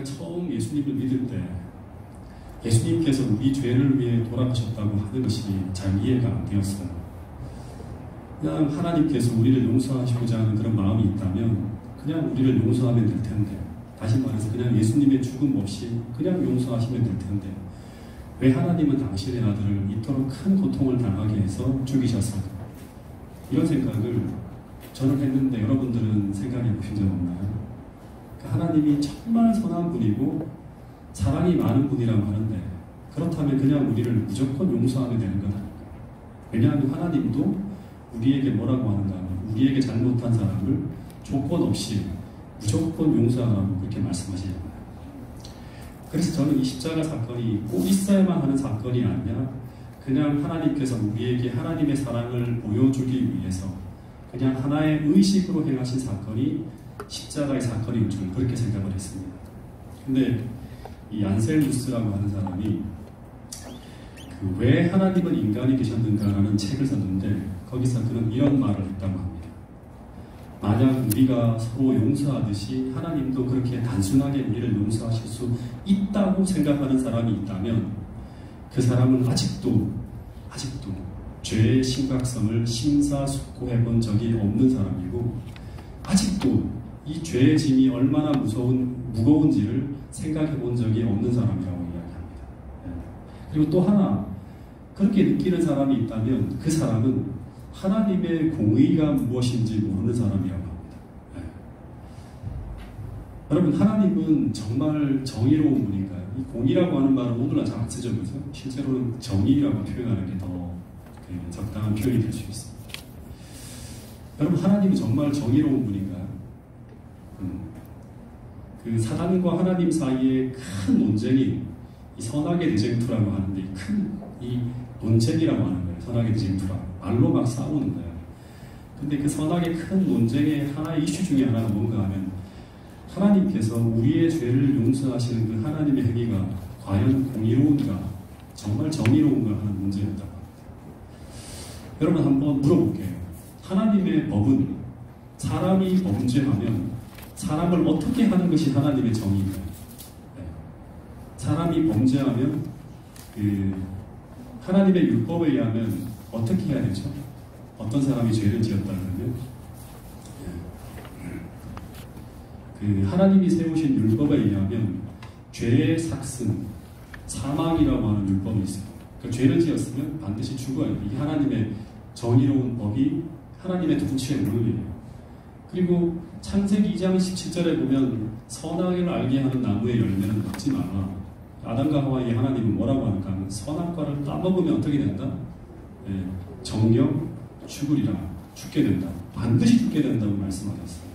처음 예수님을 믿을 때 예수님께서 우리 죄를 위해 돌아가셨다고 하는 것이 잘 이해가 안 되었어요. 그냥 하나님께서 우리를 용서하시고자 하는 그런 마음이 있다면 그냥 우리를 용서하면 될 텐데, 다시 말해서 그냥 예수님의 죽음 없이 그냥 용서하시면 될 텐데 왜 하나님은 당신의 아들을 이토록 큰 고통을 당하게 해서 죽이셨을까? 이런 생각을 저는 했는데 여러분들은 생각해 보신 적 없나요? 하나님이 정말 선한 분이고 사랑이 많은 분이라고 하는데 그렇다면 그냥 우리를 무조건 용서하면 되는 것 아닐까? 왜냐하면 하나님도 우리에게 뭐라고 하는가 하면 우리에게 잘못한 사람을 조건 없이 무조건 용서하라고 그렇게 말씀하시잖아요. 그래서 저는 이 십자가 사건이 꼭 있어야만 하는 사건이 아니라 그냥 하나님께서 우리에게 하나님의 사랑을 보여주기 위해서 그냥 하나의 의식으로 행하신 사건이 십자가의 사건인 줄 그렇게 생각을 했습니다. 근데 이 안셀무스라고 하는 사람이 왜 하나님은 인간이 되셨는가라는 책을 썼는데 거기서 그는 이런 말을 했다고 합니다. 만약 우리가 서로 용서하듯이 하나님도 그렇게 단순하게 우리를 용서하실 수 있다고 생각하는 사람이 있다면 그 사람은 아직도 죄의 심각성을 심사숙고해 본 적이 없는 사람이고 아직도 이 죄의 짐이 얼마나 무거운지를 생각해 본 적이 없는 사람이라고 이야기합니다. 그리고 또 하나 그렇게 느끼는 사람이 있다면 그 사람은 하나님의 공의가 무엇인지 모르는 사람이라고 합니다. 여러분, 하나님은 정말 정의로운 분인가요? 이 공의라고 하는 말은 오늘날 잘 안 쓰죠, 그죠? 실제로는 정의라고 표현하는 게 더 적당한 표현이 될 수 있습니다. 여러분, 하나님은 정말 정의로운 분인가요? 그 사단과 하나님 사이에 큰 논쟁이 이 선악의 대쟁투라고 하는데 이 논쟁이라고 하는 거예요. 선악의 대쟁투라 말로 막 싸우는 거예요. 근데 그 선악의 큰 논쟁의 하나의 이슈 중에 하나가 뭔가 하면 하나님께서 우리의 죄를 용서하시는 그 하나님의 행위가 과연 공의로운가, 정말 정의로운가 하는 문제였다고 합니다. 여러분, 한번 물어볼게요. 하나님의 법은 사람이 범죄하면 사람을 어떻게 하는 것이 하나님의 정의인가요? 사람이 범죄하면 하나님의 율법에 의하면 어떻게 해야 되죠? 어떤 사람이 죄를 지었다 그러면 하나님이 세우신 율법에 의하면 죄의 삭슨, 사망이라고 하는 율법이 있어요. 그러니까 죄를 지었으면 반드시 죽어야 돼요. 이게 하나님의 정의로운 법이 하나님의 통치의 룰이에요. 그리고 창세기 2장 17절에 보면 선악을 알게 하는 나무의 열매는 먹지 마라. 아담과 하와에게 하나님은 뭐라고 하는가 하면 선악과를 따먹으면 어떻게 된다? 정령 죽으리라. 죽게 된다. 반드시 죽게 된다고 말씀하셨어요.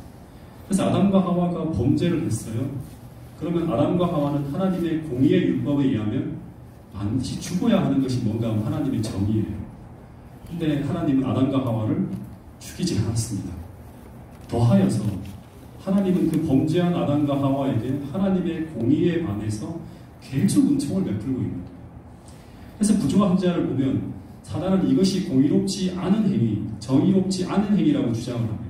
그래서 아담과 하와가 범죄를 했어요. 그러면 아담과 하와는 하나님의 공의의 율법에 의하면 반드시 죽어야 하는 것이 뭔가 하면 하나님의 정의예요. 근데 하나님은 아담과 하와를 죽이지 않았습니다. 더하여서 하나님은 그 범죄한 아담과 하와에게 하나님의 공의에 반해서 계속 은총을 베풀고 있는 거예요. 그래서 부조와 항자를 보면 사단은 이것이 공의롭지 않은 행위, 정의롭지 않은 행위라고 주장을 합니다.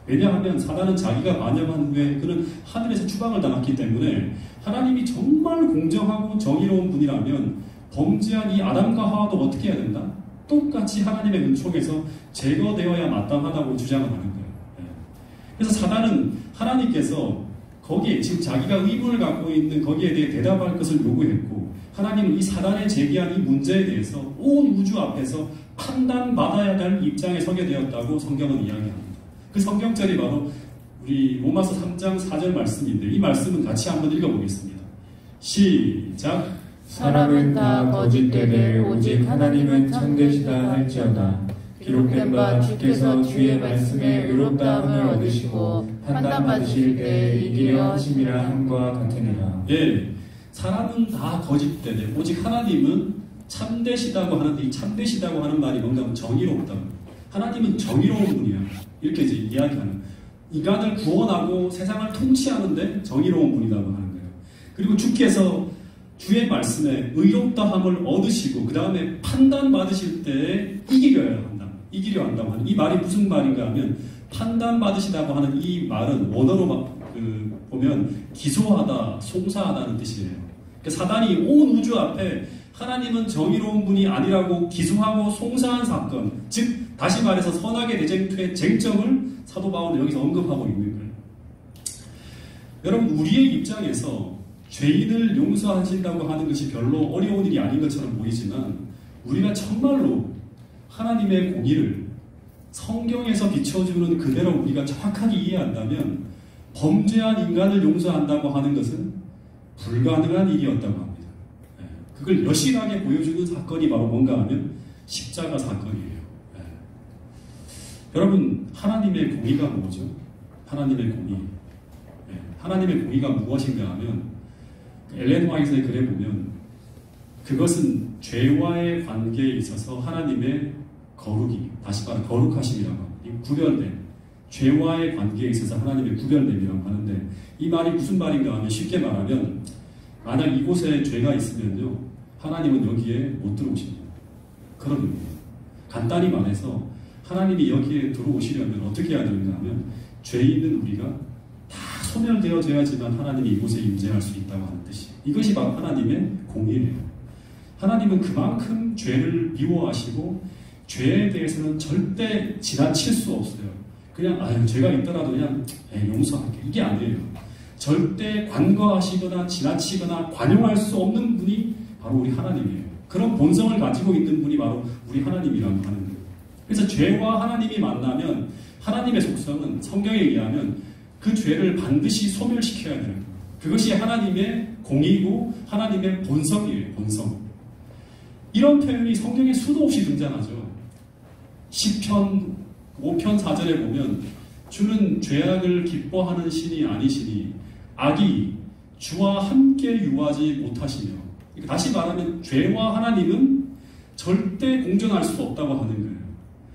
왜냐하면 사단은 자기가 반역한 후에 그는 하늘에서 추방을 당했기 때문에 하나님이 정말 공정하고 정의로운 분이라면 범죄한 이 아담과 하와도 어떻게 해야 된다? 똑같이 하나님의 은총에서 제거되어야 마땅하다고 주장을 하는 거예요. 그래서 사단은 하나님께서 거기에 지금 자기가 의문을 갖고 있는 거기에 대해 대답할 것을 요구했고 하나님은 이 사단에 제기한 이 문제에 대해서 온 우주 앞에서 판단받아야 할 입장에 서게 되었다고 성경은 이야기합니다. 그 성경절이 바로 우리 로마서 3장 4절 말씀인데 이 말씀은 같이 한번 읽어보겠습니다. 시작! 사람은 다 거짓되되 오직 하나님은 참되시다 할지어다. 기록된 바 주께서 주의 말씀에 의롭다함을 얻으시고 판단받으실 때 이기려 하심이라 함과 같으니라. 예, 사람은 다 거짓되되 오직 하나님은 참되시다고 하는데 이 참되시다고 하는 말이 뭔가 하면 정의롭다고. 하나님은 정의로운 분이야. 이렇게 이제 이야기하는. 인간을 구원하고 세상을 통치하는데 정의로운 분이라고 하는 거예요. 그리고 주께서 주의 말씀에 의롭다함을 얻으시고 그 다음에 판단받으실 때 이기려 한다고 하는 이 말이 무슨 말인가 하면 판단받으시다고 하는 이 말은 원어로 보면 기소하다, 송사하다는 뜻이에요. 그러니까 사단이 온 우주 앞에 하나님은 정의로운 분이 아니라고 기소하고 송사한 사건, 즉 다시 말해서 선악의 대쟁투의 쟁점을 사도 바울은 여기서 언급하고 있는 거예요. 여러분, 우리의 입장에서 죄인을 용서하신다고 하는 것이 별로 어려운 일이 아닌 것처럼 보이지만 우리가 정말로 하나님의 공의를 성경에서 비춰주는 그대로 우리가 정확하게 이해한다면 범죄한 인간을 용서한다고 하는 것은 불가능한 일이었다고 합니다. 그걸 여실하게 보여주는 사건이 바로 뭔가 하면 십자가 사건이에요. 여러분, 하나님의 공의가 뭐죠? 하나님의 공의. 하나님의 공의가 무엇인가 하면 엘렌 화이트의 글에 보면 그것은 죄와의 관계에 있어서 하나님의 거룩이, 다시 말해 거룩하심이라고 합니다. 구별됨, 죄와의 관계에 있어서 하나님의 구별됨이라고 하는데 이 말이 무슨 말인가 하면 쉽게 말하면 만약 이곳에 죄가 있으면요 하나님은 여기에 못 들어오십니다. 그런 의미예요. 간단히 말해서 하나님이 여기에 들어오시려면 어떻게 해야 되는가 하면 죄 있는 우리가 다 소멸되어져야지만 하나님이 이곳에 임재할 수 있다고 하는 뜻이에요. 이것이 바로 하나님의 공의예요. 하나님은 그만큼 죄를 미워하시고 죄에 대해서는 절대 지나칠 수 없어요. 그냥 죄가 있더라도 그냥 용서할게, 이게 아니에요. 절대 관과하시거나 지나치거나 관용할 수 없는 분이 바로 우리 하나님이에요. 그런 본성을 가지고 있는 분이 바로 우리 하나님이라고 하는 거예요. 그래서 죄와 하나님이 만나면 하나님의 속성은 성경에 의하면 그 죄를 반드시 소멸시켜야 되는 거예요. 그것이 하나님의 공의고 하나님의 본성이에요. 본성. 이런 표현이 성경에 수도 없이 등장하죠. 시편 5편 4절에 보면 주는 죄악을 기뻐하는 신이 아니시니 악이 주와 함께 유하지 못하시며, 다시 말하면 죄와 하나님은 절대 공존할 수 없다고 하는 거예요.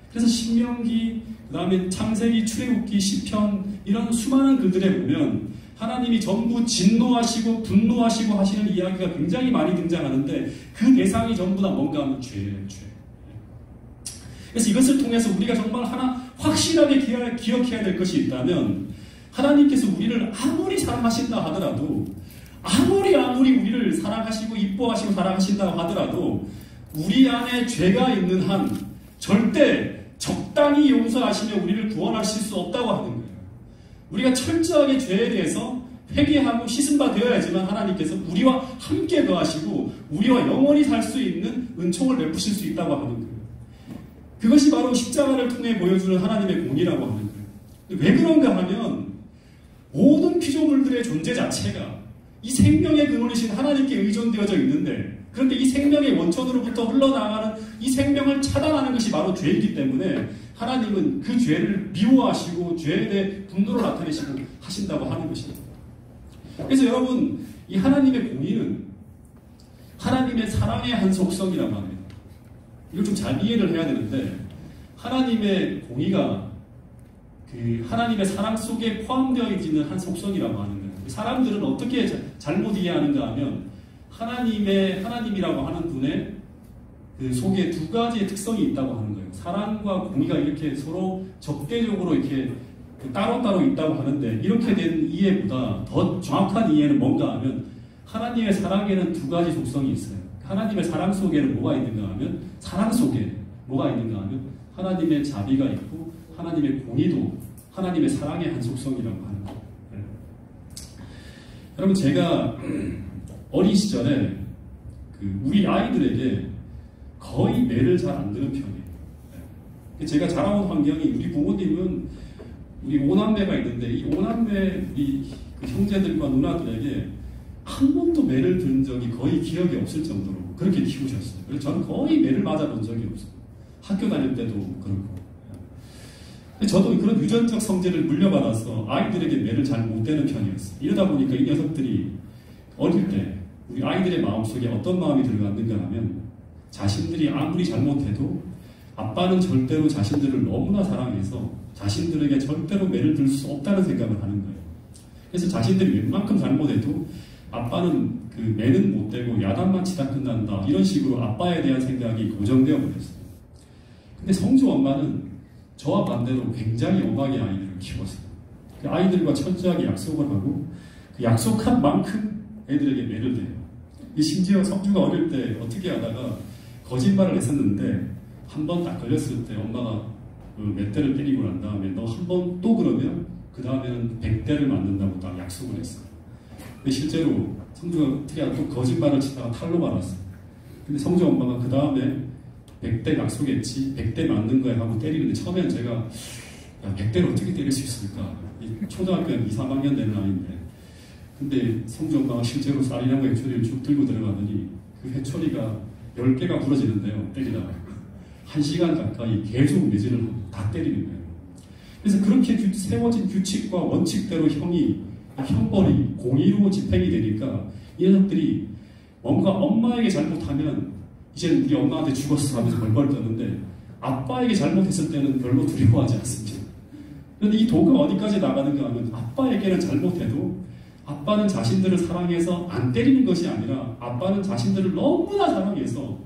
그래서 신명기, 그 다음에 창세기, 출애굽기, 시편 이런 수많은 글들에 보면 하나님이 전부 진노하시고 분노하시고 하시는 이야기가 굉장히 많이 등장하는데 그 대상이 전부 다 뭔가 하면 죄예요. 죄. 그래서 이것을 통해서 우리가 정말 하나 확실하게 기억해야 될 것이 있다면 하나님께서 우리를 아무리 사랑하신다 하더라도 아무리 우리를 사랑하시고 이뻐하시고 사랑하신다고 하더라도 우리 안에 죄가 있는 한 절대 적당히 용서하시며 우리를 구원하실 수 없다고 하는 거예요. 우리가 철저하게 죄에 대해서 회개하고 씻은 바 되어야지만 하나님께서 우리와 함께 거하시고 우리와 영원히 살 수 있는 은총을 베푸실 수 있다고 하는 거예요. 그것이 바로 십자가를 통해 보여주는 하나님의 공의라고 하는 거예요. 왜 그런가 하면 모든 피조물들의 존재 자체가 이 생명의 근원이신 하나님께 의존되어져 있는데, 그런데 이 생명의 원천으로부터 흘러나가는 이 생명을 차단하는 것이 바로 죄이기 때문에 하나님은 그 죄를 미워하시고 죄에 대해 분노를 나타내시고 하신다고 하는 것입니다. 그래서 여러분, 이 하나님의 공의는 하나님의 사랑의 한 속성이라고 합니다. 이걸 좀 잘 이해를 해야 되는데, 하나님의 공의가 그 하나님의 사랑 속에 포함되어 있는 한 속성이라고 하는 거예요. 사람들은 어떻게 잘못 이해하는가 하면 하나님이라고 하는 분의 그 속에 두 가지의 특성이 있다고 하는 거예요. 사랑과 공의가 이렇게 서로 적대적으로 이렇게 따로따로 있다고 하는데, 이렇게 된 이해보다 더 정확한 이해는 뭔가 하면 하나님의 사랑에는 두 가지 속성이 있어요. 하나님의 사랑 속에는 뭐가 있는가 하면, 사랑 속에 뭐가 있는가 하면 하나님의 자비가 있고 하나님의 공의도 하나님의 사랑의 한 속성이라고 하는 거예요. 네. 여러분, 제가 어린 시절에 우리 아이들에게 거의 매를 잘 안 드는 편이에요. 네. 제가 자라온 환경이, 우리 부모님은 우리 5남매가 있는데 이 5남매 그 형제들과 누나들에게 한 번도 매를 든 적이 거의 기억이 없을 정도로 그렇게 키우셨어요. 그래서 저는 거의 매를 맞아본 적이 없어요. 학교 다닐 때도 그렇고. 저도 그런 유전적 성질을 물려받아서 아이들에게 매를 잘 못 대는 편이었어요. 이러다 보니까 이 녀석들이 어릴 때 우리 아이들의 마음속에 어떤 마음이 들어갔는가 하면, 자신들이 아무리 잘못해도 아빠는 절대로 자신들을 너무나 사랑해서 자신들에게 절대로 매를 들 수 없다는 생각을 하는 거예요. 그래서 자신들이 웬만큼 잘못해도 아빠는 그 매는 못 대고 야단만 치다 끝난다, 이런 식으로 아빠에 대한 생각이 고정되어 버렸어요. 근데 성주 엄마는 저와 반대로 굉장히 엄하게 아이들을 키웠어요. 그 아이들과 철저하게 약속을 하고 그 약속한 만큼 애들에게 매를 대요. 심지어 성주가 어릴 때 어떻게 하다가 거짓말을 했었는데 한 번 딱 걸렸을 때 엄마가 몇 대를 때리고 난 다음에 너 한 번 또 그러면 그 다음에는 100대를 맞는다고 딱 약속을 했어요. 근데 실제로 성주가 어떻게 하다 또 거짓말을 치다가 탈로가 났어요. 근데 성주 엄마가 그 다음에 100대 약속했지 100대 맞는 거야 하고 때리는데 처음에는 제가 야 100대를 어떻게 때릴 수 있을까? 초등학교 2, 3학년 되는 아이인데 근데 성주 엄마가 실제로 쌀이랑 회초리를 쭉 들고 들어가더니 그 회초리가 10개가 부러지는데요. 때리다가 1시간 가까이 계속 매질을 하고 다 때리는 거예요. 그래서 그렇게 세워진 규칙과 원칙대로 형벌이 공의로 집행이 되니까 이 녀석들이 뭔가 엄마에게 잘못하면 이제는 우리 엄마한테 죽었어 하면서 벌벌 떠는데 아빠에게 잘못했을 때는 별로 두려워하지 않습니다. 그런데 이 도가 어디까지 나가는가 하면 아빠에게는 잘못해도 아빠는 자신들을 사랑해서 안 때리는 것이 아니라 아빠는 자신들을 너무나 사랑해서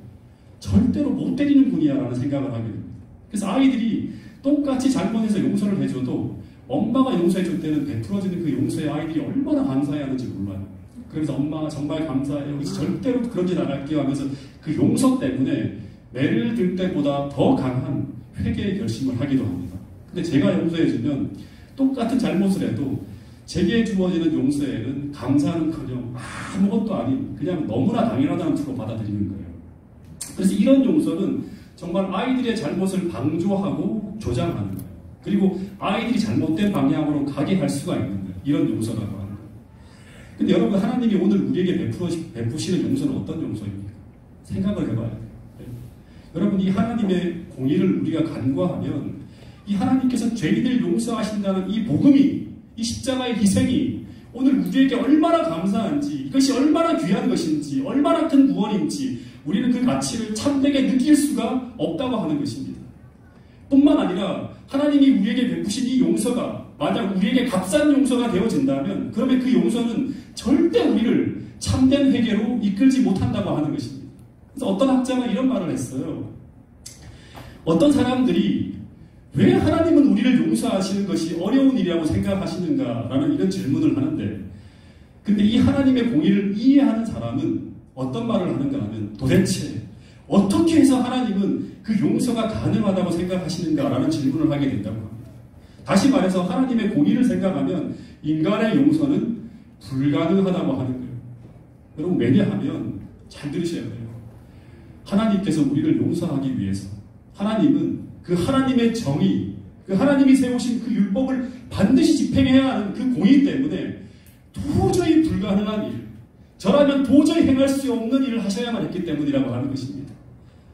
절대로 못 때리는 분이야라는 생각을 하게 됩니다. 그래서 아이들이 똑같이 잘못해서 용서를 해줘도 엄마가 용서해줄 때는 베풀어지는 그 용서에 아이들이 얼마나 감사해하는지 몰라요. 그래서 엄마 정말 감사해요. 그래서 절대로 그런 짓 안 할게요 하면서 그 용서 때문에 매를 들 때보다 더 강한 회개의 결심을 하기도 합니다. 근데 제가 용서해주면 똑같은 잘못을 해도 제게 주어지는 용서에는 감사는커녕 아무것도 아닌 그냥 너무나 당연하다는 투로 받아들이는 거예요. 그래서 이런 용서는 정말 아이들의 잘못을 방조하고 조장하는 거예요. 그리고 아이들이 잘못된 방향으로 가게 할 수가 있는 거예요. 이런 용서라고 하는 거예요. 근데 여러분 하나님이 오늘 우리에게 베푸시는 용서는 어떤 용서입니까? 생각을 해봐야 돼요. 네. 여러분 이 하나님의 공의를 우리가 간과하면 이 하나님께서 죄인을 용서하신다는 이 복음이 이 십자가의 희생이 오늘 우리에게 얼마나 감사한지 이것이 얼마나 귀한 것인지 얼마나 큰 구원인지 우리는 그 가치를 참되게 느낄 수가 없다고 하는 것입니다. 뿐만 아니라 하나님이 우리에게 베푸신 이 용서가 만약 우리에게 값싼 용서가 되어진다면 그러면 그 용서는 절대 우리를 참된 회개로 이끌지 못한다고 하는 것입니다. 그래서 어떤 학자가 이런 말을 했어요. 어떤 사람들이 왜 하나님은 우리를 용서하시는 것이 어려운 일이라고 생각하시는가라는 이런 질문을 하는데 근데 이 하나님의 공의를 이해하는 사람은 어떤 말을 하는가 하면 도대체 어떻게 해서 하나님은 그 용서가 가능하다고 생각하시는가라는 질문을 하게 된다고 합니다. 다시 말해서 하나님의 공의를 생각하면 인간의 용서는 불가능하다고 하는 거예요. 여러분 왜냐하면 잘 들으셔야 돼요. 하나님께서 우리를 용서하기 위해서 하나님은 그 하나님의 정의, 그 하나님이 세우신 그 율법을 반드시 집행해야 하는 그 공의 때문에 도저히 불가능한 일, 저라면 도저히 행할 수 없는 일을 하셔야만 했기 때문이라고 하는 것입니다.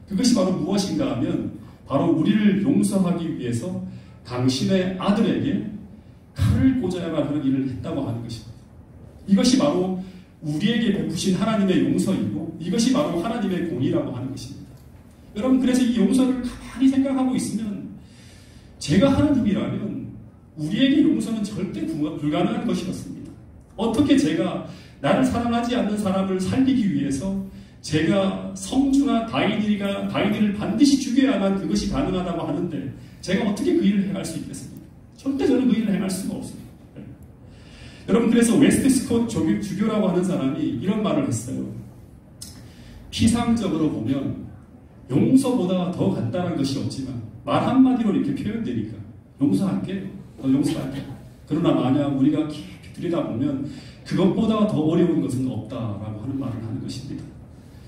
그것이 바로 무엇인가 하면 바로 우리를 용서하기 위해서 당신의 아들에게 칼을 꽂아야만 하는 일을 했다고 하는 것입니다. 이것이 바로 우리에게 베푸신 하나님의 용서이고 이것이 바로 하나님의 공의라고 하는 것입니다. 여러분 그래서 이 용서를 가만히 생각하고 있으면 제가 하나님이라면 우리에게 용서는 절대 불가능한 것이었습니다. 어떻게 제가 나를 사랑하지 않는 사람을 살리기 위해서 제가 성주나 다윗을 반드시 죽여야만 그것이 가능하다고 하는데 제가 어떻게 그 일을 행할 수 있겠습니까? 절대 저는 그 일을 행할 수가 없습니다. 네. 여러분 그래서 웨스트 스콧 주교라고 하는 사람이 이런 말을 했어요. 피상적으로 보면 용서보다 더 간단한 것이 없지만 말 한마디로 이렇게 표현되니까 용서할게, 더 용서할게. 그러나 만약 우리가 깊이 들여다보면 그것보다 더 어려운 것은 없다라고 하는 말을 하는 것입니다.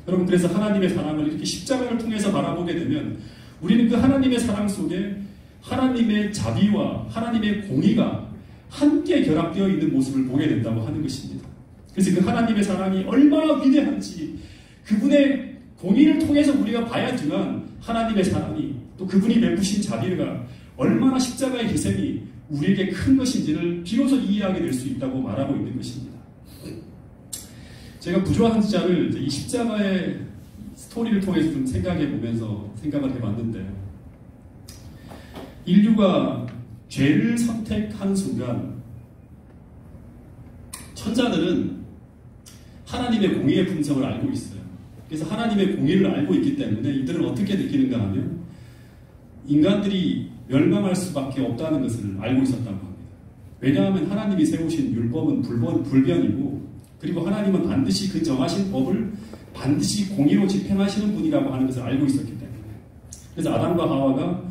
여러분 그래서 하나님의 사랑을 이렇게 십자가를 통해서 바라보게 되면 우리는 그 하나님의 사랑 속에 하나님의 자비와 하나님의 공의가 함께 결합되어 있는 모습을 보게 된다고 하는 것입니다. 그래서 그 하나님의 사랑이 얼마나 위대한지 그분의 공의를 통해서 우리가 봐야지만 하나님의 사랑이 또 그분이 베푸신 자비가 얼마나 십자가의 희생이 우리에게 큰 것인지를 비로소 이해하게 될 수 있다고 말하고 있는 것입니다. 제가 부조한자를 이 십자가의 스토리를 통해서 좀 생각해 보면서 생각을 해봤는데 인류가 죄를 선택한 순간 천사들은 하나님의 공의의 품성을 알고 있어요. 그래서 하나님의 공의를 알고 있기 때문에 이들은 어떻게 느끼는가 하면 인간들이 멸망할 수밖에 없다는 것을 알고 있었다고 합니다. 왜냐하면 하나님이 세우신 율법은 불변이고, 그리고 하나님은 반드시 그 정하신 법을 반드시 공의로 집행하시는 분이라고 하는 것을 알고 있었기 때문에. 그래서 아담과 하와가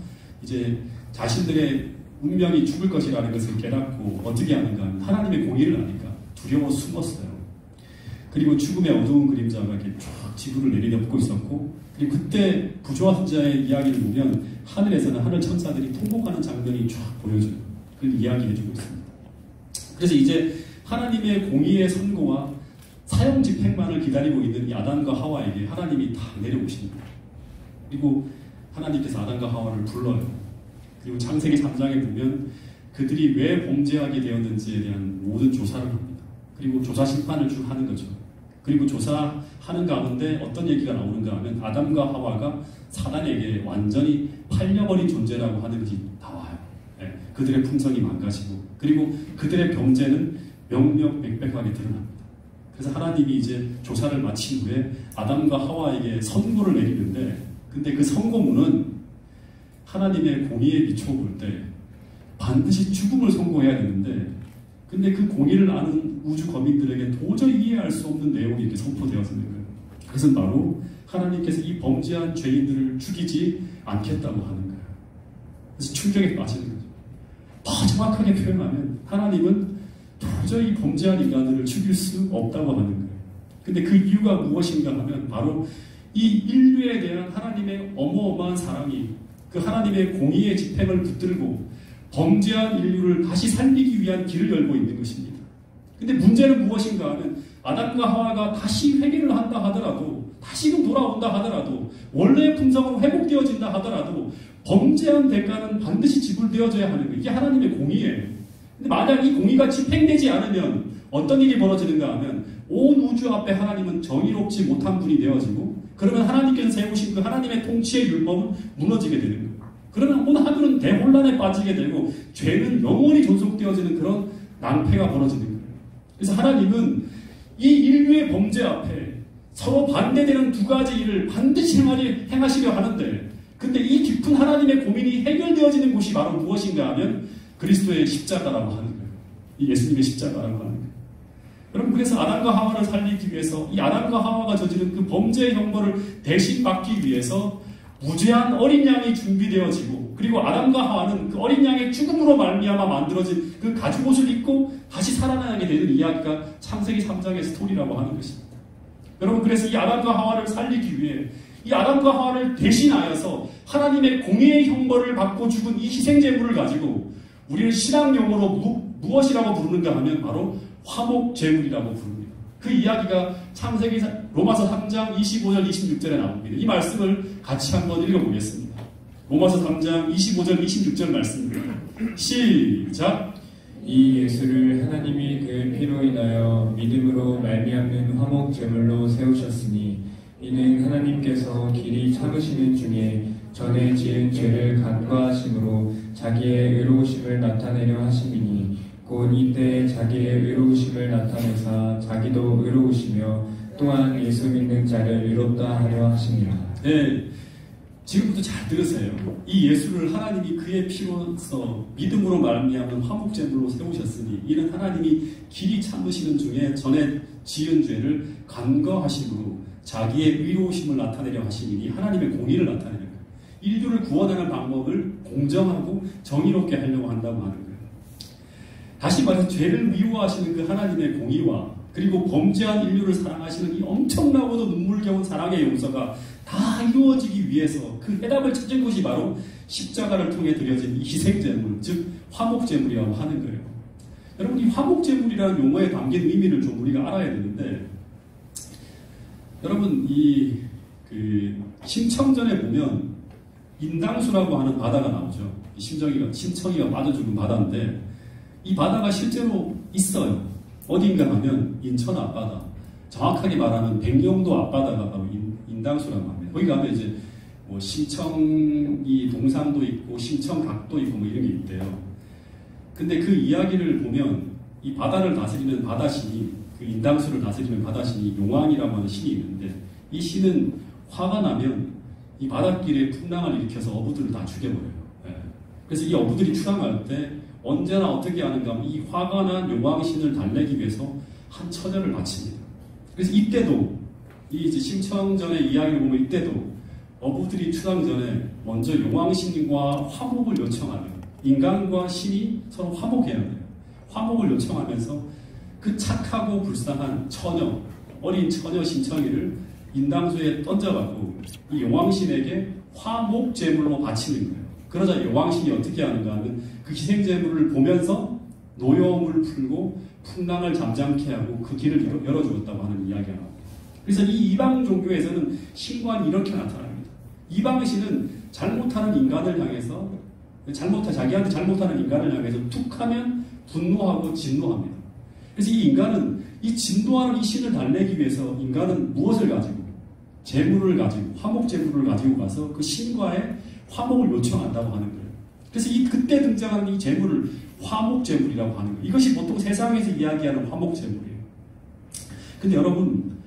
이제 자신들의 운명이 죽을 것이라는 것을 깨닫고 어떻게 하는가 하면 하나님의 공의를 아니까 두려워 숨었어요. 그리고 죽음의 어두운 그림자가 이렇게 쫙 지구를 내리덮고 있었고, 그리고 그때 부조화자의 이야기를 보면 하늘에서는 하늘 천사들이 통곡하는 장면이 쫙 보여줘요. 그걸 이야기해주고 있습니다. 그래서 이제 하나님의 공의의 선고와 사형 집행만을 기다리고 있는 이 아담과 하와에게 하나님이 다 내려오십니다. 그리고 하나님께서 아담과 하와를 불러요. 그리고 창세기 3장에 보면 그들이 왜 범죄하게 되었는지에 대한 모든 조사를 합니다. 그리고 조사 심판을 쭉 하는 거죠. 그리고 조사하는 가운데 어떤 얘기가 나오는가 하면 아담과 하와가 사단에게 완전히 팔려버린 존재라고 하는 것이 나와요. 네, 그들의 품성이 망가지고, 그리고 그들의 범죄는 명명백백하게 드러납니다. 그래서 하나님이 이제 조사를 마친 후에 아담과 하와에게 선고를 내리는데, 근데 그 선고문은 하나님의 공의에 비춰볼 때 반드시 죽음을 선고해야 되는데, 근데 그 공의를 아는 우주 거민들에게 도저히 이해할 수 없는 내용이 이렇게 선포되어지는 거예요. 그것은 바로 하나님께서 이 범죄한 죄인들을 죽이지 않겠다고 하는 거예요. 그래서 충격에 빠지는 거죠. 더 정확하게 표현하면 하나님은 도저히 범죄한 인간들을 죽일 수 없다고 하는 거예요. 근데 그 이유가 무엇인가 하면 바로 이 인류에 대한 하나님의 어마어마한 사랑이 그 하나님의 공의의 집행을 붙들고 범죄한 인류를 다시 살리기 위한 길을 열고 있는 것입니다. 근데 문제는 무엇인가 하면 아담과 하와가 다시 회개를 한다 하더라도, 다시금 돌아온다 하더라도, 원래의 품성으로 회복되어진다 하더라도 범죄한 대가는 반드시 지불되어져야 하는 거예요. 이게 하나님의 공의예요. 근데 만약 이 공의가 집행되지 않으면 어떤 일이 벌어지는가 하면 온 우주 앞에 하나님은 정의롭지 못한 분이 되어지고, 그러면 하나님께서 세우신 그 하나님의 통치의 율법은 무너지게 되는 거예요. 그러면 온 하늘은 대혼란에 빠지게 되고 죄는 영원히 존속되어지는 그런 낭패가 벌어지는 거예요. 그래서 하나님은 이 인류의 범죄 앞에 서로 반대되는 두 가지 일을 반드시 행하시려 하는데, 근데 이 깊은 하나님의 고민이 해결되어지는 곳이 바로 무엇인가 하면 그리스도의 십자가라고 하는 거예요. 이 예수님의 십자가라고 하는 거예요. 여러분, 그래서 아담과 하와를 살리기 위해서 이 아담과 하와가 저지른 그 범죄의 형벌을 대신 받기 위해서 무죄한 어린 양이 준비되어지고, 그리고 아담과 하와는 그 어린 양의 죽음으로 말미암아 만들어진 그 가죽옷을 입고 다시 살아나게 되는 이야기가 창세기 3장의 스토리라고 하는 것입니다. 여러분, 그래서 이 아담과 하와를 살리기 위해 이 아담과 하와를 대신하여서 하나님의 공의의 형벌을 받고 죽은 이 희생제물을 가지고 우리는 신앙 용어로 무엇이라고 부르는가 하면 바로 화목제물이라고 부릅니다. 그 이야기가 창세기 로마서 3장 25절 26절에 나옵니다. 이 말씀을 같이 한번 읽어보겠습니다. 로마서 3장 25절 26절 말씀입니다. 시작. 이 예수를 하나님이 그 피로 인하여 믿음으로 말미암는 화목제물로 세우셨으니 이는 하나님께서 길이 참으시는 중에 전에 지은 죄를 간과하심으로 자기의 의로우심을 나타내려 하심이니 곧 이때 자기의 의로우심을 나타내사 자기도 의로우시며 또한 예수 믿는 자를 의롭다 하려 하심이라. 네, 지금부터 잘 들으세요. 이 예수를 하나님이 그의 피로서 믿음으로 말미암은 화목제물로 세우셨으니 이는 하나님이 길이 참으시는 중에 전에 지은 죄를 간과하심으로 자기의 의로우심을 나타내려 하시니 하나님의 공의를 나타내는 거예요. 인류를 구원하는 방법을 공정하고 정의롭게 하려고 한다고 하는 거예요. 다시 말해서 죄를 미워하시는 그 하나님의 공의와 그리고 범죄한 인류를 사랑하시는 이 엄청나고도 눈물겨운 사랑의 용서가 다 이루어지기 위해서 그 해답을 찾은 것이 바로 십자가를 통해 드려진 이 희생제물, 즉 화목제물이라고 하는 거예요. 여러분, 이 화목제물이라는 용어에 담긴 의미를 좀 우리가 알아야 되는데, 여러분, 심청전에 보면 인당수라고 하는 바다가 나오죠. 심청이가 빠져 죽은 바다인데 이 바다가 실제로 있어요. 어딘가 하면 인천 앞바다, 정확하게 말하면 백령도 앞바다가 바로 인당수라고 합니다. 거기 가면 이제 뭐 심청이 동산도 있고 심청각도 있고 뭐 이런 게 있대요. 근데 그 이야기를 보면 이 바다를 다스리는 바다신이, 그 인당수를 다스리는 바다신이 용왕이라고 하는 신이 있는데, 이 신은 화가 나면 이 바닷길에 풍랑을 일으켜서 어부들을 다 죽여버려요. 그래서 이 어부들이 출항할 때 언제나 어떻게 하는가 하면 이 화가 난 요왕신을 달래기 위해서 한 처녀를 바칩니다. 그래서 이때도 이 이제 심청전의 이야기를 보면 이때도 어부들이 출항 전에 먼저 요왕신과 화목을 요청하면 인간과 신이 서로 화목해야 돼요. 화목을 요청하면서 그 착하고 불쌍한 처녀, 어린 처녀 신청이를 인당수에 던져갖고 이 요왕신에게 화목 제물로 바치는 거예요. 그러자 요왕신이 어떻게 하는가 하면 그 희생 제물을 보면서 노여움을 풀고 풍랑을 잠잠케 하고 그 길을 열어주었다고 하는 이야기가 나옵니다. 그래서 이 이방 종교에서는 신관이 이렇게 나타납니다. 이방신은 잘못하는 인간을 향해서 자기한테 잘못하는 인간을 향해서 툭하면 분노하고 진노합니다. 그래서 이 인간은 이 진노하는 이 신을 달래기 위해서 인간은 무엇을 가지고 재물을 가지고 화목 재물을 가지고 가서 그 신과의 화목을 요청한다고 하는 거예요. 그래서 그때 등장하는 이 재물을 화목 재물이라고 하는 거예요. 이것이 보통 세상에서 이야기하는 화목 재물이에요. 근데 여러분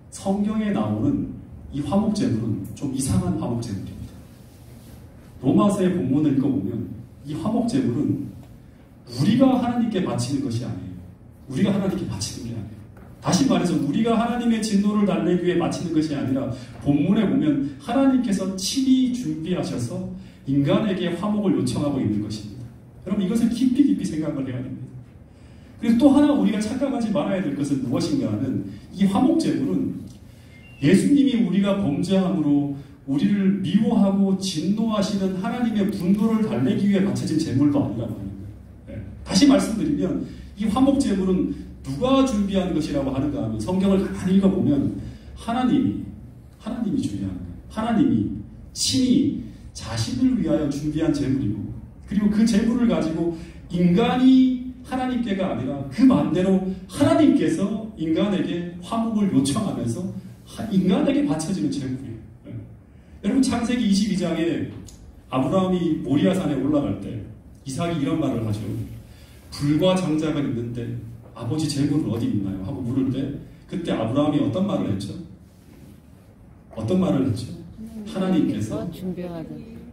성경에 나오는 이 화목 재물은 좀 이상한 화목 재물입니다. 로마서의 본문을 읽어보면 이 화목 제물은 우리가 하나님께 바치는 것이 아니에요. 우리가 하나님께 바치는 게 아니에요. 다시 말해서 우리가 하나님의 진노를 달래기 위해 바치는 것이 아니라 본문에 보면 하나님께서 친히 준비하셔서 인간에게 화목을 요청하고 있는 것입니다. 여러분 이것을 깊이 생각을 해야 됩니다. 그리고 또 하나 우리가 착각하지 말아야 될 것은 무엇인가 하면 이 화목 제물은 예수님이 우리가 범죄함으로 우리를 미워하고 진노하시는 하나님의 분노를 달래기 위해 바쳐진 제물도 아니라고 하는 거예요. 네. 다시 말씀드리면 이 화목 제물은 누가 준비한 것이라고 하는가 하면 성경을 가만히 읽어보면 하나님이 준비한 거예요. 하나님이 친히 자신을 위하여 준비한 제물이고 그리고 그 제물을 가지고 인간이 하나님께가 아니라 그 반대로 하나님께서 인간에게 화목을 요청하면서 인간에게 바쳐지는 제물이에요. 여러분 창세기 22장에 아브라함이 모리아산에 올라갈 때 이삭이 이런 말을 하죠. 불과 장자가 있는데 아버지 제물은 어디 있나요? 하고 물을 때 그때 아브라함이 어떤 말을 했죠? 어떤 말을 했죠? 하나님께서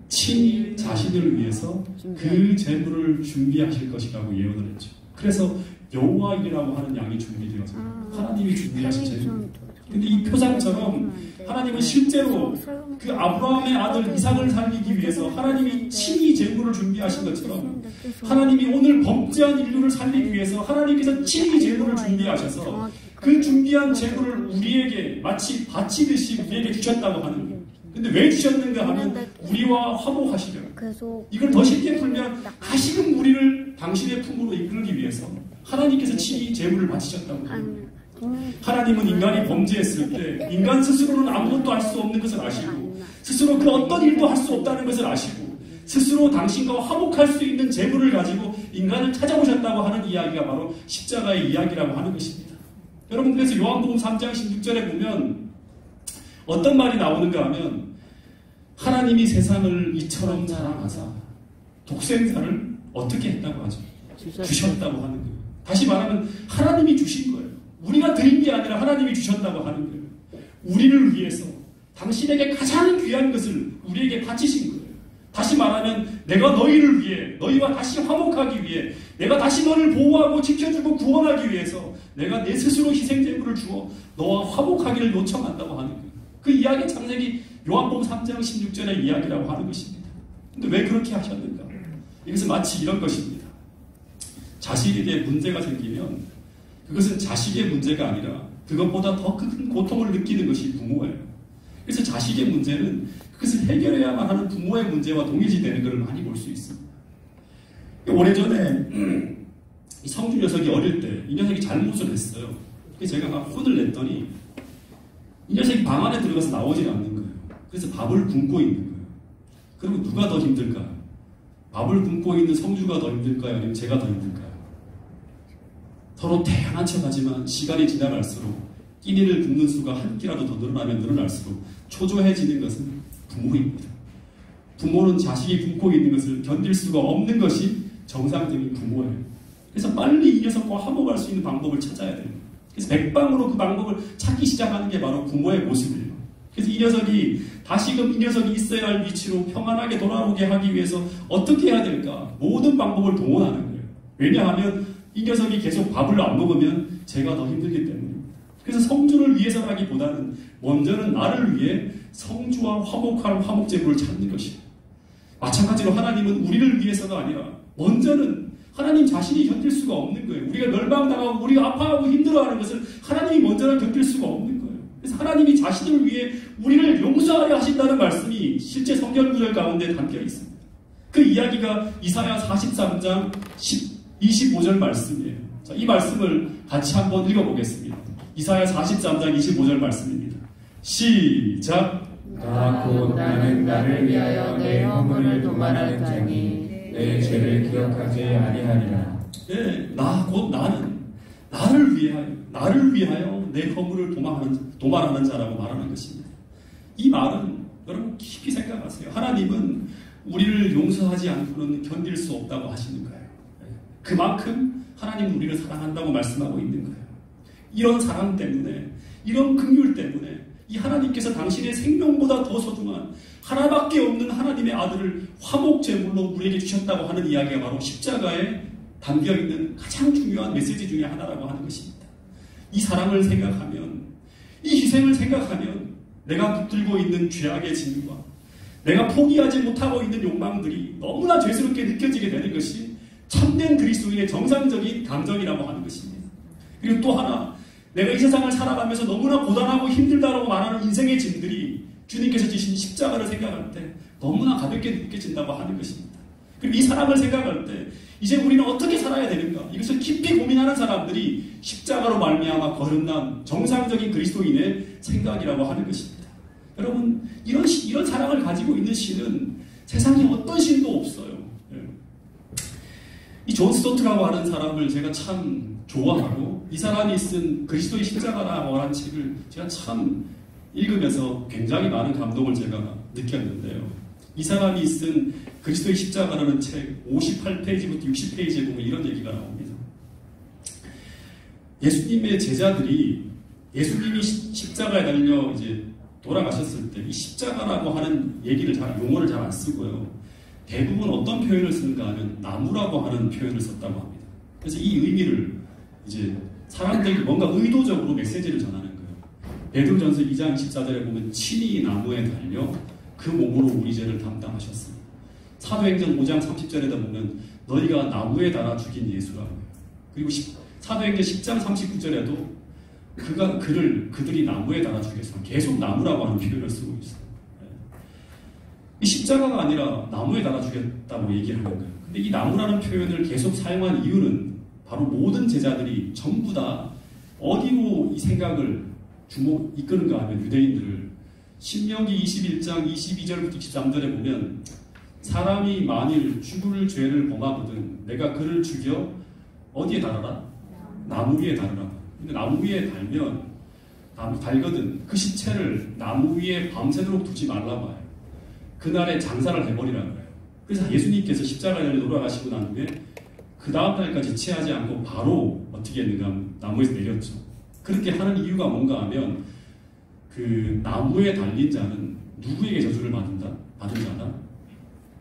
친히 자신을 위해서 그 제물을 준비하실 것이라고 예언을 했죠. 그래서 여호와이라고 하는 양이 준비되어서 하나님이 준비하신 제물. 근데 이 표상처럼 하나님은 실제로 그 아브라함의 아들 이삭을 살리기 위해서 하나님이 친히 제물을 준비하신 것처럼 하나님이 오늘 범죄한 인류를 살리기 위해서 하나님께서 친히 제물을 준비하셔서 그 준비한 제물을 우리에게 마치 바치듯이 우리에게 주셨다고 하는 거예요. 근데 왜 주셨는가 하면 우리와 화목하시려고. 이걸 더 쉽게 풀면 다시금 우리를 당신의 품으로 이끌기 위해서 하나님께서 친히 제물을 바치셨다고 합니다. 하나님은 인간이 범죄했을 때 인간 스스로는 아무것도 할 수 없는 것을 아시고 스스로 그 어떤 일도 할 수 없다는 것을 아시고 스스로 당신과 화목할 수 있는 제물을 가지고 인간을 찾아오셨다고 하는 이야기가 바로 십자가의 이야기라고 하는 것입니다. 여러분 그래서 요한복음 3장 16절에 보면 어떤 말이 나오는가 하면 하나님이 세상을 이처럼 사랑하사 독생자를 어떻게 했다고 하죠? 주셨다고 하는 거예요. 다시 말하면 하나님이 주신 거예요. 우리가 드린 게 아니라 하나님이 주셨다고 하는 거예요. 우리를 위해서 당신에게 가장 귀한 것을 우리에게 바치신 거예요. 다시 말하면 내가 너희를 위해 너희와 다시 화목하기 위해 내가 다시 너를 보호하고 지켜주고 구원하기 위해서 내가 내 스스로 희생제물을 주어 너와 화목하기를 요청한다고 하는 거예요. 그 이야기 창세기 요한복음 3장 16절의 이야기라고 하는 것입니다. 근데 왜 그렇게 하셨는가? 이것은 마치 이런 것입니다. 자식에게 문제가 생기면 그것은 자식의 문제가 아니라 그것보다 더 큰 고통을 느끼는 것이 부모예요. 그래서 자식의 문제는 그것을 해결해야만 하는 부모의 문제와 동일시되는 것을 많이 볼 수 있습니다. 오래전에 이 성주 녀석이 어릴 때 이 녀석이 잘못을 했어요. 그래서 제가 막 혼을 냈더니 이 녀석이 방 안에 들어가서 나오질 않는 거예요. 그래서 밥을 굶고 있는 거예요. 그러면 누가 더 힘들까요? 밥을 굶고 있는 성주가 더 힘들까요? 아니면 제가 더 힘들까요? 서로 태연한 척하지만 시간이 지나갈수록 끼니를 굶는 수가 한 끼라도 더 늘어나면 늘어날수록 초조해지는 것은 부모입니다. 부모는 자식이 굶고 있는 것을 견딜 수가 없는 것이 정상적인 부모예요. 그래서 빨리 이 녀석과 화목할 수 있는 방법을 찾아야 돼요. 그래서 백방으로 그 방법을 찾기 시작하는 게 바로 부모의 모습이에요. 그래서 이 녀석이 다시금 이 녀석이 있어야 할 위치로 평안하게 돌아오게 하기 위해서 어떻게 해야 될까? 모든 방법을 동원하는 거예요. 왜냐하면 이 녀석이 계속 밥을 안 먹으면 제가 더 힘들기 때문입니다. 그래서 성주를 위해서라기보다는 먼저는 나를 위해 성주와 화목할 화목제물을 찾는 것입니다. 마찬가지로 하나님은 우리를 위해서가 아니라 먼저는 하나님 자신이 견딜 수가 없는 거예요. 우리가 멸망당하고 우리가 아파하고 힘들어하는 것을 하나님이 먼저는 견딜 수가 없는 거예요. 그래서 하나님이 자신을 위해 우리를 용서하려 하신다는 말씀이 실제 성경 구절 가운데 담겨 있습니다. 그 이야기가 이사야 43장 25절 말씀이에요. 자, 이 말씀을 같이 한번 읽어보겠습니다. 이사야 43장 25절 말씀입니다. 시작. 나 곧 나는 나를 위하여 내 허물을 도말하는 자니 내 죄를 기억하지 아니하리라. 네, 나 곧 나는 나를 위하여 내 허물을 도말하는 자라고 말하는 것입니다. 이 말은 여러분 깊이 생각하세요. 하나님은 우리를 용서하지 않고는 견딜 수 없다고 하시는 거예요. 그만큼 하나님은 우리를 사랑한다고 말씀하고 있는 거예요. 이런 사랑 때문에, 이런 긍휼 때문에 이 하나님께서 당신의 생명보다 더 소중한 하나밖에 없는 하나님의 아들을 화목제물로 우리에게 주셨다고 하는 이야기가 바로 십자가에 담겨있는 가장 중요한 메시지 중에 하나라고 하는 것입니다. 이 사랑을 생각하면, 이 희생을 생각하면 내가 붙들고 있는 죄악의 짐과 내가 포기하지 못하고 있는 욕망들이 너무나 죄스럽게 느껴지게 되는 것이 참된 그리스도인의 정상적인 감정이라고 하는 것입니다. 그리고 또 하나, 내가 이 세상을 살아가면서 너무나 고단하고 힘들다라고 말하는 인생의 짐들이 주님께서 지신 십자가를 생각할 때 너무나 가볍게 느껴진다고 하는 것입니다. 그리고 이 사랑을 생각할 때 이제 우리는 어떻게 살아야 되는가? 이것을 깊이 고민하는 사람들이 십자가로 말미암아 거듭난 정상적인 그리스도인의 생각이라고 하는 것입니다. 여러분, 이런 사랑을 가지고 있는 신은 세상에 어떤 신도 없어요. 이 존 스토트라고 하는 사람을 제가 참 좋아하고, 이 사람이 쓴 그리스도의 십자가라고 하는 책을 제가 참 읽으면서 굉장히 많은 감동을 제가 느꼈는데요. 이 사람이 쓴 그리스도의 십자가라는 책 58페이지부터 60페이지에 보면 이런 얘기가 나옵니다. 예수님의 제자들이 예수님이 십자가에 달려 이제 돌아가셨을 때 이 십자가라고 하는 용어를 잘 안 쓰고요. 대부분 어떤 표현을 쓰는가 하면 나무라고 하는 표현을 썼다고 합니다. 그래서 이 의미를 이제 사람들이 뭔가 의도적으로 메시지를 전하는 거예요. 베드로전서 2장 14절에 보면 친히 나무에 달려 그 몸으로 우리 죄를 담당하셨습니다. 사도행전 5장 30절에다 보면 너희가 나무에 달아 죽인 예수라고 해요. 그리고 사도행전 10장 39절에도 그들이 나무에 달아 죽였어요. 계속 나무라고 하는 표현을 쓰고 있어요. 이 십자가가 아니라 나무에 달아 죽였다고 얘기하는 거예요. 근데 이 나무라는 표현을 계속 사용한 이유는 바로 모든 제자들이 전부 다 어디로 이 생각을 이끄는가 하면 유대인들을 신명기 21장 22절부터 23절에 보면 사람이 만일 죽을 죄를 범하거든 내가 그를 죽여 어디에 달아라? 나무 위에 달아라. 근데 나무 위에 달거든 그 시체를 나무 위에 밤새도록 두지 말라 봐요. 그날에 장사를 해버리라 그래요. 그래서 예수님께서 십자가에 돌아가시고 난 후에 그 다음 날까지 취하지 않고 바로 어떻게 했는가 나무에서 내렸죠. 그렇게 하는 이유가 뭔가 하면 그 나무에 달린 자는 누구에게 저주를 받은 자다?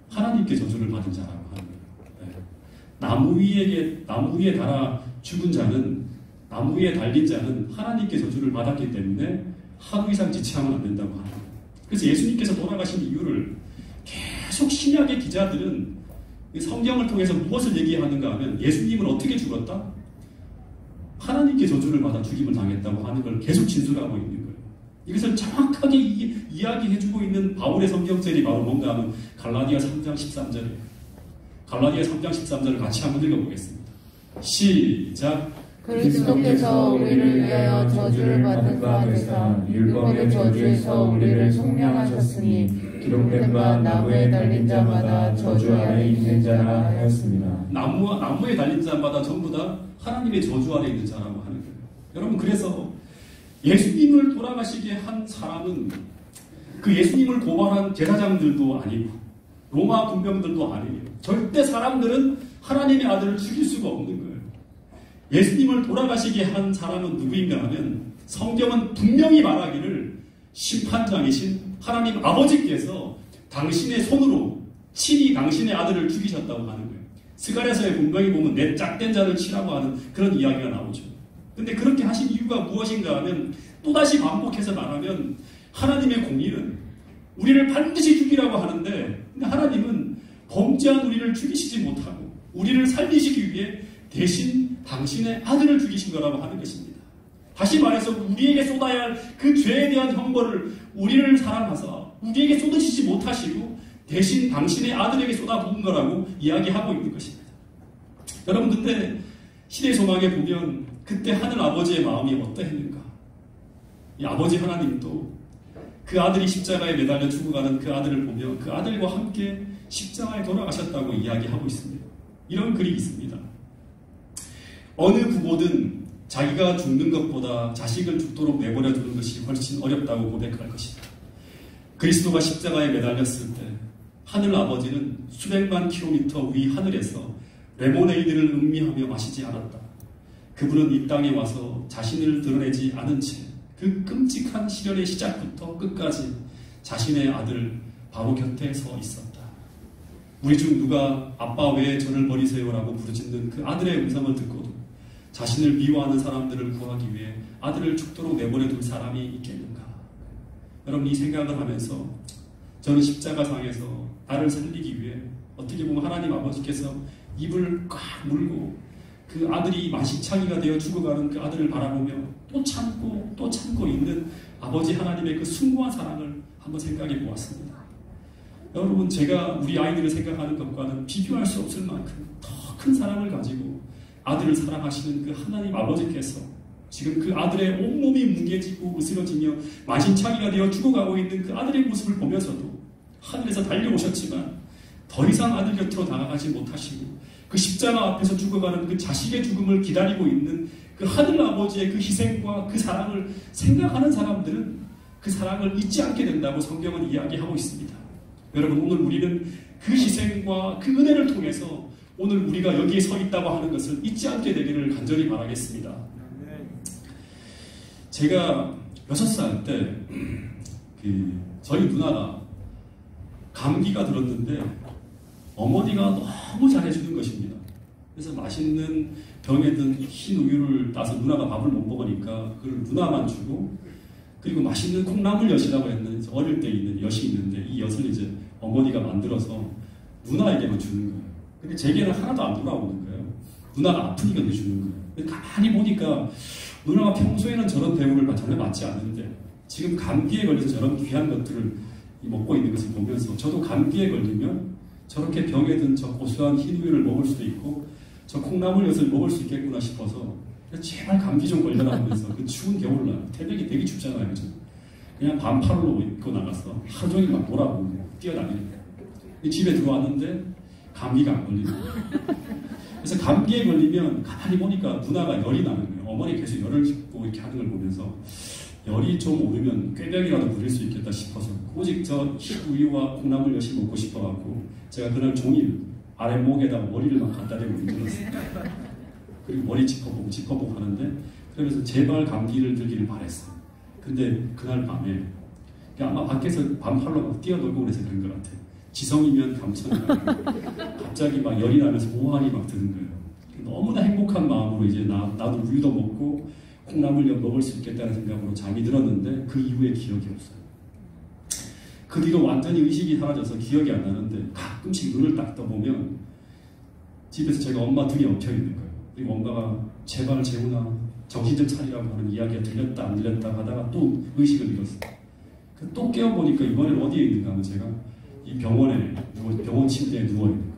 하나님께 저주를 받은 자라고 하는 거예요. 네. 나무 위에 달아 죽은 자는 나무 위에 달린 자는 하나님께 저주를 받았기 때문에 하루 이상 지체하면 안 된다고 하는 거예요. 그래서 예수님께서 돌아가신 이유를 계속 신약의 기자들은 성경을 통해서 무엇을 얘기하는가 하면 예수님은 어떻게 죽었다? 하나님께 저주를 받아 죽임을 당했다고 하는 걸 계속 진술하고 있는 거예요. 이것을 정확하게 이야기해주고 있는 바울의 성경절이 바로 뭔가 하면 갈라디아 3장 13절이에요. 갈라디아 3장 13절을 같이 한번 읽어보겠습니다. 시작. 그리스도께서 우리를 위하여 저주를 받은 바 되사 율법의 저주에서 우리를 속량하셨으니 기록된 바 나무에 달린 자마다 저주 아래 있는 자라 하였습니다. 나무에 달린 자마다 전부 다 하나님의 저주 아래 있는 자라고 하는 거예요. 여러분, 그래서 예수님을 돌아가시게 한 사람은 그 예수님을 고발한 제사장들도 아니고 로마 군병들도 아니에요. 절대 사람들은 하나님의 아들을 죽일 수가 없는 거예요. 예수님을 돌아가시게 한 사람은 누구인가 하면 성경은 분명히 말하기를 심판장이신 하나님 아버지께서 당신의 손으로 친히 당신의 아들을 죽이셨다고 하는 거예요. 스가랴서의 분명히 보면 내 짝된 자를 치라고 하는 그런 이야기가 나오죠. 근데 그렇게 하신 이유가 무엇인가 하면 또다시 반복해서 말하면 하나님의 공의는 우리를 반드시 죽이라고 하는데 근데 하나님은 범죄한 우리를 죽이시지 못하고 우리를 살리시기 위해 대신 당신의 아들을 죽이신 거라고 하는 것입니다. 다시 말해서 우리에게 쏟아야 할 그 죄에 대한 형벌을 우리를 사랑하사 우리에게 쏟으시지 못하시고 대신 당신의 아들에게 쏟아부은 거라고 이야기하고 있는 것입니다. 여러분 근데 시대 소망에 보면 그때 하늘 아버지의 마음이 어떠했는가? 이 아버지 하나님도 그 아들이 십자가에 매달려 죽어가는 그 아들을 보며 그 아들과 함께 십자가에 돌아가셨다고 이야기하고 있습니다. 이런 글이 있습니다. 어느 부모든 자기가 죽는 것보다 자식을 죽도록 내버려 두는 것이 훨씬 어렵다고 고백할 것이다. 그리스도가 십자가에 매달렸을 때 하늘 아버지는 수백만 킬로미터 위 하늘에서 레모네이드를 음미하며 마시지 않았다. 그분은 이 땅에 와서 자신을 드러내지 않은 채 그 끔찍한 시련의 시작부터 끝까지 자신의 아들 바로 곁에 서 있었다. 우리 중 누가 아빠 왜 저를 버리세요라고 부르짖는 그 아들의 음성을 듣고도 자신을 미워하는 사람들을 구하기 위해 아들을 죽도록 내버려 둘 사람이 있겠는가? 여러분 이 생각을 하면서 저는 십자가상에서 나를 살리기 위해 어떻게 보면 하나님 아버지께서 입을 꽉 물고 그 아들이 만신창이가 되어 죽어가는 그 아들을 바라보며 또 참고 있는 아버지 하나님의 그 숭고한 사랑을 한번 생각해 보았습니다. 여러분 제가 우리 아이들을 생각하는 것과는 비교할 수 없을 만큼 더 큰 사랑을 가지고 아들을 사랑하시는 그 하나님 아버지께서 지금 그 아들의 온몸이 뭉개지고 으스러지며 만신창이가 되어 죽어가고 있는 그 아들의 모습을 보면서도 하늘에서 달려오셨지만 더 이상 아들 곁으로 다가가지 못하시고 그 십자가 앞에서 죽어가는 그 자식의 죽음을 기다리고 있는 그 하늘 아버지의 그 희생과 그 사랑을 생각하는 사람들은 그 사랑을 잊지 않게 된다고 성경은 이야기하고 있습니다. 여러분 오늘 우리는 그 희생과 그 은혜를 통해서 오늘 우리가 여기에 서 있다고 하는 것을 잊지 않게 되기를 간절히 바라겠습니다. 제가 6살 때 저희 누나가 감기가 들었는데 어머니가 너무 잘해주는 것입니다. 그래서 맛있는 병에 든 흰 우유를 따서 누나가 밥을 못 먹으니까 그걸 누나만 주고 그리고 맛있는 콩나물엿이라고 했는데 어릴 때 있는 엿이 있는데 이 엿을 이제 어머니가 만들어서 누나에게만 주는 거예요. 근데 제게는 하나도 안 돌아오는 거예요. 누나가 아프니까 내주는 거예요. 근데 가만히 보니까 누나가 평소에는 저런 대우를 전혀 받지 않는데 지금 감기에 걸려서 저런 귀한 것들을 먹고 있는 것을 보면서 저도 감기에 걸리면 저렇게 병에 든 저 고소한 흰 우유를 먹을 수도 있고 저 콩나물엿을 먹을 수 있겠구나 싶어서 제발 감기 좀 걸려라 하면서 그 추운 겨울날 태백이 되게 춥잖아요. 그냥 반팔로 입고 나가서 하루 종일 막 놀아보고 뛰어다니는 거예요. 집에 들어왔는데 감기가 안 걸리는 거예요. 그래서 감기에 걸리면 가만히 보니까 누나가 열이 나는 거예요. 어머니 계속 열을 짚고 이렇게 하는 걸 보면서 열이 좀 오르면 꾀병이라도 부릴 수 있겠다 싶어서 오직 저 우유와 콩나물엿이 먹고 싶어갖고 제가 그날 종일 아랫목에다가 머리를 막 갖다 대고 힘들었어요. 그리고 머리 짚어보고 하는데 그러면서 제발 감기를 들기를 바랬어요. 근데 그날 밤에 아마 밖에서 반팔로 막 뛰어놀고 그래서 그런 것 같아요. 지성이면 감천이고 갑자기 막 열이 나면서 오한이 막 드는 거예요. 너무나 행복한 마음으로 이제 나도 우유도 먹고 콩나물엿 먹을 수 있겠다는 생각으로 잠이 들었는데 그 이후에 기억이 없어요. 그 뒤로 완전히 의식이 사라져서 기억이 안 나는데 가끔씩 눈을 딱 떠보면 집에서 제가 엄마 등에 엎혀 있는 거예요. 그리고 엄마가 제발 재훈아 정신 좀 차리라고 하는 이야기가 들렸다 안 들렸다 하다가 또 의식을 잃었어요. 또 깨어보니까 이번엔 어디에 있는가 하면 제가 이 병원 침대에 누워있는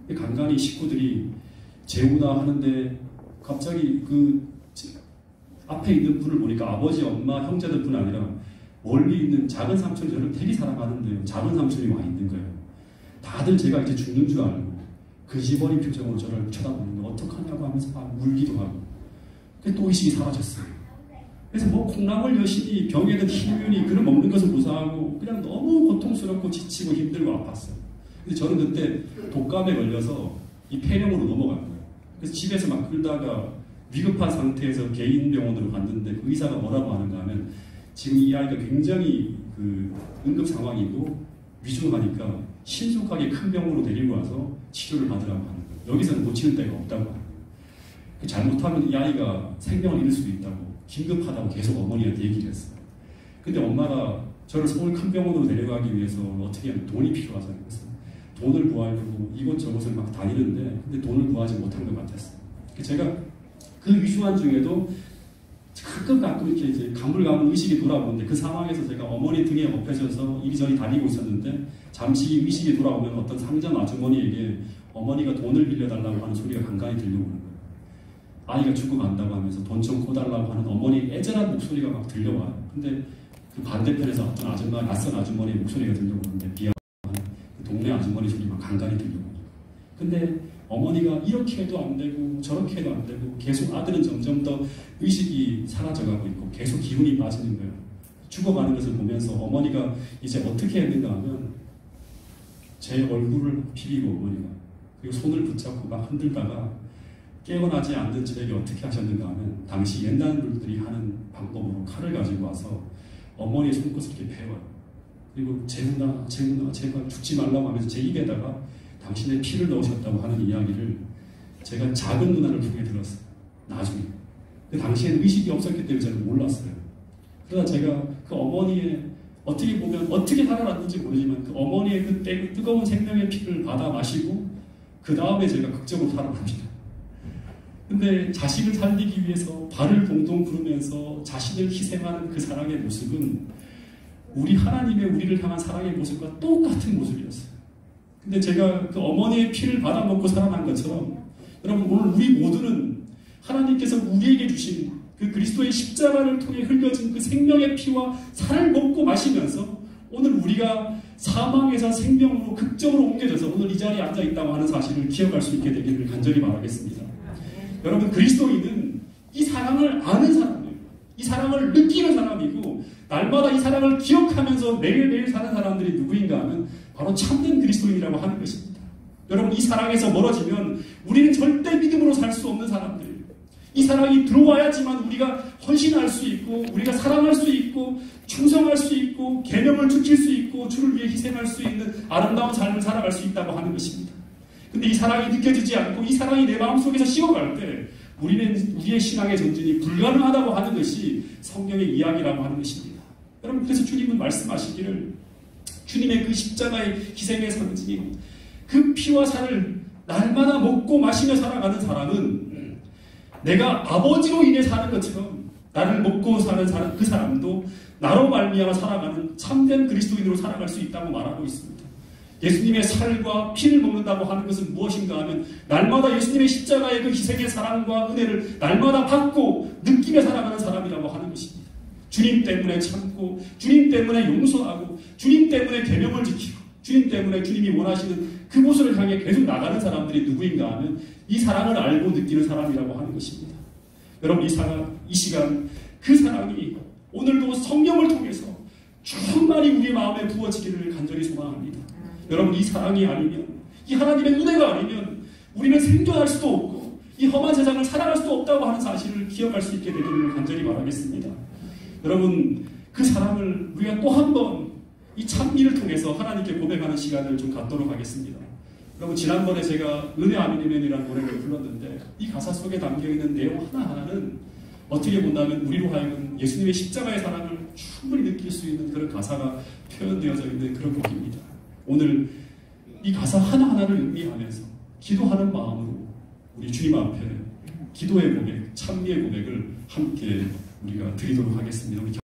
거예요. 간간히 식구들이 재훈아 하는데 갑자기 그 앞에 있는 분을 보니까 아버지, 엄마, 형제들 뿐 아니라 멀리 있는 작은 삼촌이 저를 되게 사랑하는데요. 작은 삼촌이 와 있는 거예요. 다들 제가 이제 죽는 줄 알고 그지버린 표정으로 저를 쳐다보는 거 어떡하냐고 하면서 막 울기도 하고 또 의식이 사라졌어요. 그래서 뭐 콩나물 여신이 병에 든 흰우유니 그걸 먹는 것을 무사하고 그냥 너무 고통스럽고 지치고 힘들고 아팠어요. 근데 저는 그때 독감에 걸려서 이 폐렴으로 넘어간 거예요. 그래서 집에서 막 끌다가 위급한 상태에서 개인 병원으로 갔는데 그 의사가 뭐라고 하는가 하면 지금 이 아이가 굉장히 응급 상황이고 위중하니까 신속하게 큰 병원으로 데리고 와서 치료를 받으라고 하는 거예요. 여기서는 고치는 데가 없다고. 잘못하면 이 아이가 생명을 잃을 수도 있다고, 긴급하다고 계속 어머니한테 얘기를 했어요. 근데 엄마가 저를 서울 큰 병원으로 데려가기 위해서 어떻게 하면 돈이 필요하잖아요. 그래서 돈을 구하려고 이곳저곳을 막 다니는데, 근데 돈을 구하지 못한 것 같았어요. 제가 그 위중한 중에도 가끔 이렇게 이제 가물가물 의식이 돌아오는데, 그 상황에서 제가 어머니 등에 엎혀져서 이리저리 다니고 있었는데, 잠시 의식이 돌아오면 어떤 상점 아주머니에게 어머니가 돈을 빌려달라고 하는 소리가 간간히 들려오는 거예요. 아이가 죽어간다고 하면서 돈 좀 꿔달라고 하는 어머니의 애절한 목소리가 막 들려와요. 근데 그 반대편에서 어떤 아줌마, 낯선 아주머니의 목소리가 들려오는데, 미안한 그 동네 아주머니 소리가 간간히 들려오고. 근데 어머니가 이렇게 해도 안 되고 저렇게 해도 안 되고 계속 아들은 점점 더 의식이 사라져가고 있고 계속 기운이 빠지는 거예요. 죽어가는 것을 보면서 어머니가 이제 어떻게 했는가 하면 제 얼굴을 비비고 어머니가, 그리고 손을 붙잡고 막 흔들다가 깨어나지 않는 저에게 어떻게 하셨는가 하면, 당시 옛날 분들이 하는 방법으로 칼을 가지고 와서 어머니의 손끝을 이렇게 베어요. 그리고 재훈아 제발 죽지 말라고 하면서 제 입에다가 당신의 피를 넣으셨다고 하는 이야기를 제가 작은 누나를 통해 들었어요. 나중에. 그 당시에는 의식이 없었기 때문에 저는 몰랐어요. 그러다 제가 그 어머니의, 어떻게 보면 어떻게 살아났는지 모르지만 그 어머니의 그 뜨거운 생명의 피를 받아 마시고 그 다음에 제가 극적으로 살아납니다. 근데 자식을 살리기 위해서 발을 동동 구르면서 자신을 희생하는 그 사랑의 모습은 우리 하나님의 우리를 향한 사랑의 모습과 똑같은 모습이었어요. 근데 제가 그 어머니의 피를 받아먹고 살아난 것처럼, 여러분 오늘 우리 모두는 하나님께서 우리에게 주신 그 그리스도의 십자가를 통해 흘려진 그 생명의 피와 살을 먹고 마시면서 오늘 우리가 사망에서 생명으로 극적으로 옮겨져서 오늘 이 자리에 앉아 있다고 하는 사실을 기억할 수 있게 되기를 간절히 바라겠습니다. 여러분, 그리스도인은 이 사랑을 아는 사람이에요. 이 사랑을 느끼는 사람이고, 날마다 이 사랑을 기억하면서 매일매일 사는 사람들이 누구인가 하면 바로 참된 그리스도인이라고 하는 것입니다. 여러분, 이 사랑에서 멀어지면 우리는 절대 믿음으로 살 수 없는 사람들이에요. 이 사랑이 들어와야지만 우리가 헌신할 수 있고, 우리가 사랑할 수 있고, 충성할 수 있고, 계명을 지킬 수 있고, 주를 위해 희생할 수 있는 아름다운 삶을 살아갈 수 있다고 하는 것입니다. 근데 이 사랑이 느껴지지 않고 이 사랑이 내 마음속에서 식어갈 때 우리는 우리의 신앙의 전진이 불가능하다고 하는 것이 성경의 이야기라고 하는 것입니다. 여러분, 그래서 주님은 말씀하시기를, 주님의 그 십자가의 희생의 상징인 그 피와 살을 날마다 먹고 마시며 살아가는 사람은 내가 아버지로 인해 사는 것처럼 나를 먹고 사는 사람, 그 사람도 나로 말미암아 살아가는 참된 그리스도인으로 살아갈 수 있다고 말하고 있습니다. 예수님의 살과 피를 먹는다고 하는 것은 무엇인가 하면 날마다 예수님의 십자가의 그 희생의 사랑과 은혜를 날마다 받고 느끼며 살아가는 사람이라고 하는 것입니다. 주님 때문에 참고, 주님 때문에 용서하고, 주님 때문에 계명을 지키고, 주님 때문에 주님이 원하시는 그곳을 향해 계속 나가는 사람들이 누구인가 하면 이 사랑을 알고 느끼는 사람이라고 하는 것입니다. 여러분, 이 시간 그 사랑이 오늘도 성령을 통해서 충만히 우리 마음에 부어지기를 간절히 소망합니다. 여러분, 이 사랑이 아니면, 이 하나님의 은혜가 아니면 우리는 생존할 수도 없고 이 험한 세상을 살아갈 수도 없다고 하는 사실을 기억할 수 있게 되기를 간절히 바라겠습니다. 여러분, 그 사랑을 우리가 또 한 번 이 찬미를 통해서 하나님께 고백하는 시간을 좀 갖도록 하겠습니다. 여러분, 지난번에 제가 은혜 아미니맨이라는 노래를 불렀는데 이 가사 속에 담겨있는 내용 하나하나는 어떻게 본다면 우리로 하여금 예수님의 십자가의 사랑을 충분히 느낄 수 있는 그런 가사가 표현되어져 있는 그런 곡입니다. 오늘 이 가사 하나하나를 의미하면서 기도하는 마음으로 우리 주님 앞에 기도의 고백, 찬미의 고백을 함께 우리가 드리도록 하겠습니다. 우리